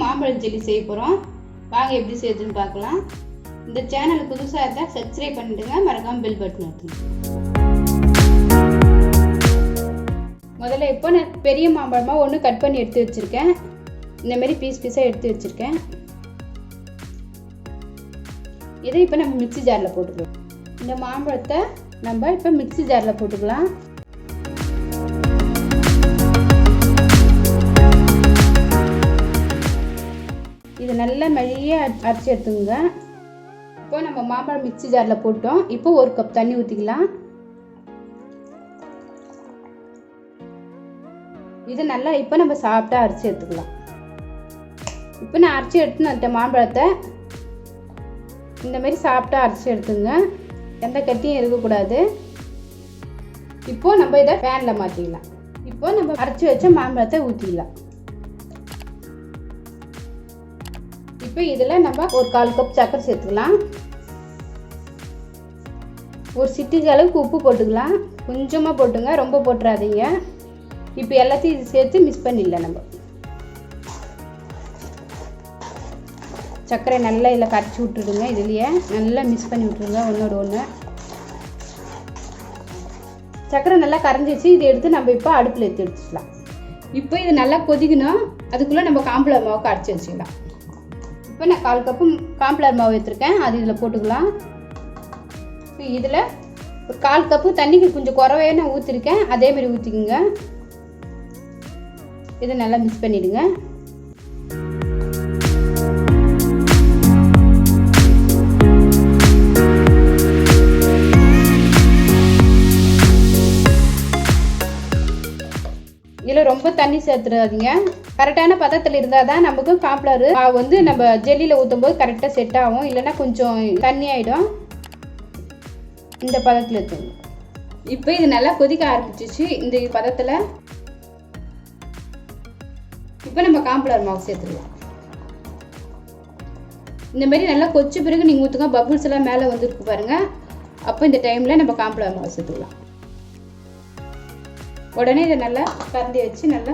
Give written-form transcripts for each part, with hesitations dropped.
மாம்பழம் ஜெல்லி செய்ய போகிறோம். வாங்க எப்படி செய்யுதுன்னு பார்க்கலாம். இந்த சேனல் புதுசாக இருந்தால் சப்ஸ்கிரைப் பண்ணிடுங்க, மறக்காமல் பெல் பட்டன் அழுத்துங்க. முதல்ல இப்போ நான் பெரிய மாம்பழமாக ஒன்று கட் பண்ணி எடுத்து வச்சுருக்கேன். இந்தமாரி பீஸ் பீஸாக எடுத்து வச்சுருக்கேன். இதை இப்போ நம்ம மிக்ஸி ஜாரில் போட்டுக்கலாம். இந்த மாம்பழத்தை நம்ம இப்போ மிக்ஸி ஜாரில் போட்டுக்கலாம். இது நல்லா மெல்லிய அரைச்சி எடுத்துங்க. இப்போ நம்ம மாம்பழம் மிக்ஸி ஜாரில் போட்டோம். இப்போ 1 கப் தண்ணி ஊற்றிக்கலாம். இது நல்லா இப்போ நம்ம சாப்பிட்டா அரைச்சி எடுத்துக்கலாம். இப்போ நான் அரைச்சி எடுத்துன்னு வந்துட்டேன். மாம்பழத்தை இந்த மாதிரி சாப்பிட்டா அரைச்சி எடுத்துங்க. எந்த கட்டியும் இருக்கக்கூடாது. இப்போ நம்ம இதை பேனில் மாற்றிக்கலாம். இப்போ நம்ம அரைச்சி வச்ச மாம்பழத்தை ஊற்றிக்கலாம். இப்போ இதில் நம்ம ஒரு 1/4 கப் சர்க்கரை சேர்த்துக்கலாம். ஒரு சிட்டிகை அளவுக்கு உப்பு போட்டுக்கலாம். கொஞ்சமாக போட்டுங்க, ரொம்ப போட்டுறாதீங்க. இப்போ எல்லாத்தையும் இது சேர்த்து மிக்ஸ் பண்ணிடலாம். நம்ம சர்க்கரை நல்லா இதில் கரைச்சி விட்டுடுங்க. இதுலேயே நல்லா மிக்ஸ் பண்ணி விட்டுருங்க ஒன்றோட ஒன்று. சர்க்கரை நல்லா கரைஞ்சிச்சு. இதை எடுத்து நம்ம இப்போ அடுப்பில் எடுத்து வச்சுக்கலாம். இப்போ இது நல்லா கொதிக்கணும். அதுக்குள்ளே நம்ம கார்ன்ஃப்ளவர் மாவுக்கு அரைச்சி வச்சுக்கலாம். இப்போ நான் 1/4 கப்பு கார்ன்ஃப்ளவர் மாவு எடுத்துருக்கேன். அது இதில் போட்டுக்கலாம். இப்போ இதில் ஒரு 1/4 கப்பு தண்ணிக்கு கொஞ்சம் குறவே நான் ஊற்றிருக்கேன். அதேமாதிரி ஊற்றிக்குங்க. இதை நல்லா மிக்ஸ் பண்ணிவிடுங்க. இதில் ரொம்ப தண்ணி சேர்த்துடாதீங்க. கரெக்டான பதத்தில் இருந்தால் தான் நமக்கு கார்ன்ஃப்ளவர் மாவு வந்து நம்ம ஜெல்லியில் ஊற்றும் போது கரெக்டாக செட் ஆகும். இல்லைன்னா கொஞ்சம் தண்ணி ஆகிடும். இந்த பதத்தில் எடுத்துங்க. இப்போ இது நல்லா கொதிக்க ஆரம்பிச்சிச்சு. இந்த பதத்தில் இப்போ நம்ம கார்ன்ஃப்ளவர் மாவு சேர்த்துக்கலாம். இந்த மாதிரி நல்லா கொச்ச பிறகு நீங்கள் ஊற்றுங்க. பபுள்ஸ் எல்லாம் மேலே வந்துருக்கு பாருங்கள். அப்போ இந்த டைமில் நம்ம கார்ன்ஃப்ளவர் மாவு சேர்த்துக்கலாம். உடனே இதை நல்லா கரண்டி வச்சு நல்லா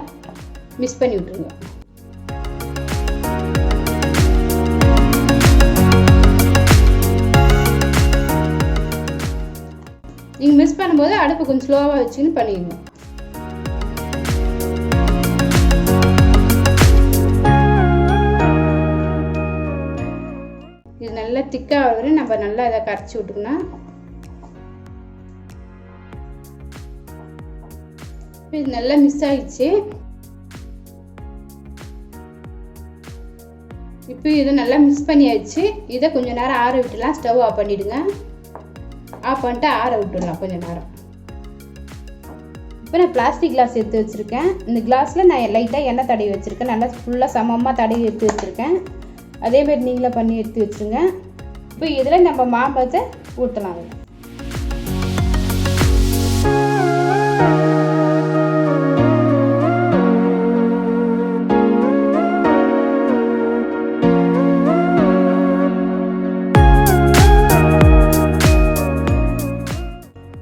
மிக்ஸ் பண்ணி விட்டுருங்க. நீங்கள் மிக்ஸ் பண்ணும்போது அடுப்பு கொஞ்சம் ஸ்லோவாக வச்சுன்னு பண்ணிடுங்க. இது நல்லா திக்காக வரை நம்ம நல்லா இதை கரைச்சி விட்டுக்கணும். இது நல்லா மிக்ஸ் ஆகிடுச்சு. இப்போ இதை நல்லா மிக்ஸ் பண்ணியாச்சு. இதை கொஞ்சம் நேரம் ஆற விட்டுலாம். ஸ்டவ் ஆஃப் பண்ணிவிடுங்க. ஆஃப் பண்ணிட்டு ஆற விட்டுடலாம் கொஞ்சம் நேரம். இப்போ நான் பிளாஸ்டிக் கிளாஸ் எடுத்து வச்சுருக்கேன். இந்த கிளாஸில் நான் லைட்டாக எண்ணெய் தடவி வச்சுருக்கேன். நல்லா ஃபுல்லாக சமமாக தடவி எடுத்து வச்சுருக்கேன். அதேமாதிரி நீங்களும் பண்ணி எடுத்து வச்சுருங்க. இப்போ இதில் நம்ம மாம்பழத்தை ஊற்றலாம்.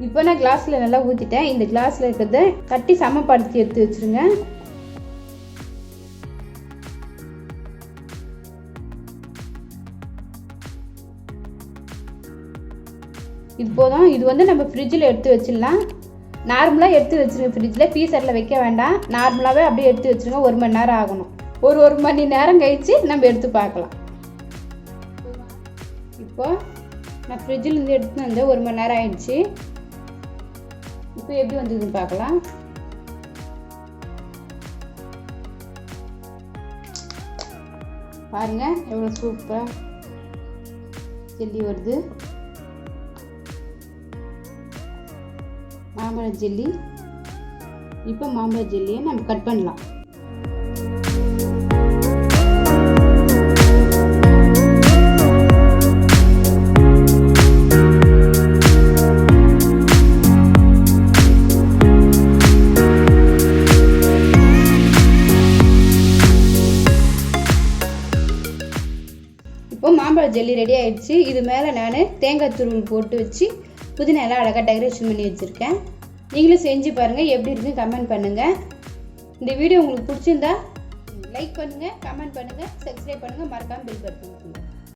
இப்போ நான் கிளாஸில் நல்லா ஊற்றிட்டேன். இந்த கிளாஸில் இருக்கிறத தட்டி சமப்படுத்தி எடுத்து வச்சுருங்க. இது போதும். இது வந்து நம்ம ஃப்ரிட்ஜில் எடுத்து வச்சிடலாம். நார்மலாக எடுத்து வச்சுருங்க. ஃப்ரிட்ஜில் பீசரில் வைக்க வேண்டாம். நார்மலாகவே அப்படியே எடுத்து வச்சுருங்க. 1 மணி நேரம் ஆகணும். ஒரு மணி நேரம் கழித்து நம்ம எடுத்து பார்க்கலாம். இப்போ நான் ஃப்ரிட்ஜிலேருந்து எடுத்து வந்து 1 மணி நேரம் ஆயிடுச்சு. இப்போ எப்படி வந்ததுன்னு பார்க்கலாம். பாருங்க எவ்வளோ சூப்பராக ஜெல்லி வருது. மாம்பழ ஜெல்லி. இப்போ மாம்பழ ஜெல்லியை நம்ம கட் பண்ணலாம். இப்போ மாம்பழ ஜெல்லி ரெடி ஆயிடுச்சு. இது மேலே நான் தேங்காய் துருவல் போட்டு வச்சு புதினா எல்லாம் அழகாக டெக்கரேஷன் பண்ணி வச்சுருக்கேன். நீங்களும் செஞ்சு பாருங்கள். எப்படி இருக்குன்னு கமெண்ட் பண்ணுங்கள். இந்த வீடியோ உங்களுக்கு பிடிச்சிருந்தா லைக் பண்ணுங்கள், கமெண்ட் பண்ணுங்கள், சப்ஸ்கிரைப் பண்ணுங்கள், மறக்காமல் பெல் பட்டன் பண்ணுங்கள்.